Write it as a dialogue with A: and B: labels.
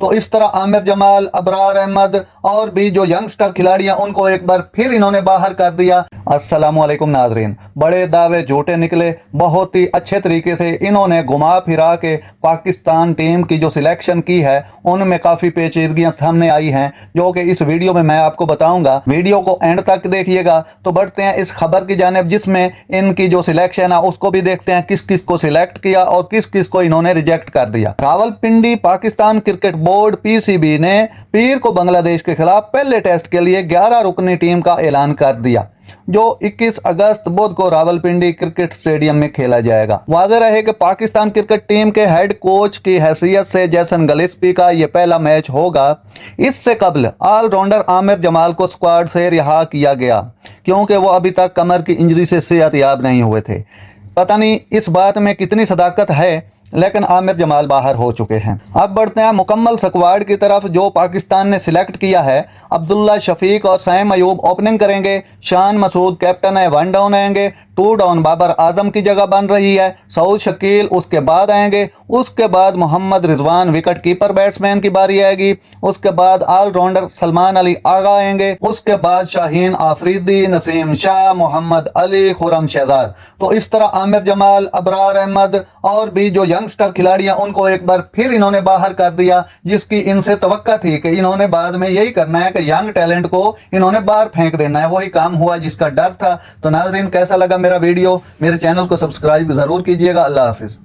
A: तो इस तरह आमिर जमाल, अबरार अहमद और भी जो यंगस्टर खिलाड़ी हैं उनको एक बार फिर इन्होंने बाहर कर दिया। अस्सलामुअलैकुम नाजरीन, बड़े दावे झूठे निकले। बहुत ही अच्छे तरीके से इन्होंने घुमा फिरा के पाकिस्तान टीम की जो सिलेक्शन की है उनमें काफी पेचीदगियां सामने आई हैं, जो कि इस वीडियो में मैं आपको बताऊंगा। वीडियो को एंड तक देखिएगा। तो बढ़ते हैं इस खबर की जानिब, जिसमें इनकी जो सिलेक्शन है उसको भी देखते हैं, किस किस को सिलेक्ट किया और किस किस को इन्होंने रिजेक्ट कर दिया। Rawalpindi Pakistan cricket board PCB ने पीर को बांग्लादेश के खिलाफ पहले टेस्ट के लिए 11 रुकनी टीम का ऐलान कर दिया, जो 21 अगस्त बुध को रावलपिंडी क्रिकेट स्टेडियम में खेला जाएगा। वाज़ेह रहे कि पाकिस्तान क्रिकेट टीम के हेड कोच की हैसियत से जैसन गिलेस्पी का यह पहला मैच होगा। इससे कबल ऑलराउंडर आमिर जमाल को स्क्वाड से रिहा किया गया, क्योंकि वो अभी तक कमर की इंजरी से सेहतयाब नहीं हुए थे। पता नहीं इस बात में कितनी सदाकत है, लेकिन आमिर जमाल बाहर हो चुके हैं। अब बढ़ते हैं मुकम्मल स्क्वाड की तरफ जो पाकिस्तान ने सिलेक्ट किया है। अब्दुल्ला शफीक और सैम अयूब ओपनिंग करेंगे। शान मसूद कैप्टन है, 1 डाउन आएंगे। 2 डाउन बाबर आजम की जगह बन रही है। सऊद शकील उसके बाद आएंगे। उसके बाद Mohammad Rizwan wicket keeper batsman की बारी आएगी। उसके बाद ऑलराउंडर सलमान अली आगा आएंगे। उसके बाद शाहीन आफरीदी, नसीम शाह, मोहम्मद अली, खुरम शहजाद। तो इस तरह आमिर जमाल, अबरार अहमद और भी जो यंगस्टर खिलाड़ी हैं उनको एक बार फिर इन्होंने बाहर कर दिया, जिसकी इनसे तवक्का थी कि इन्होंने बाद में यही करना है कि यंग टैलेंट को इन्होंने बाहर फेंक देना है। वही काम हुआ जिसका डर था। तो नाज़रीन, कैसा लगा मेरा वीडियो? मेरे चैनल को सब्सक्राइब जरूर कीजिएगा। अल्लाह हाफिज।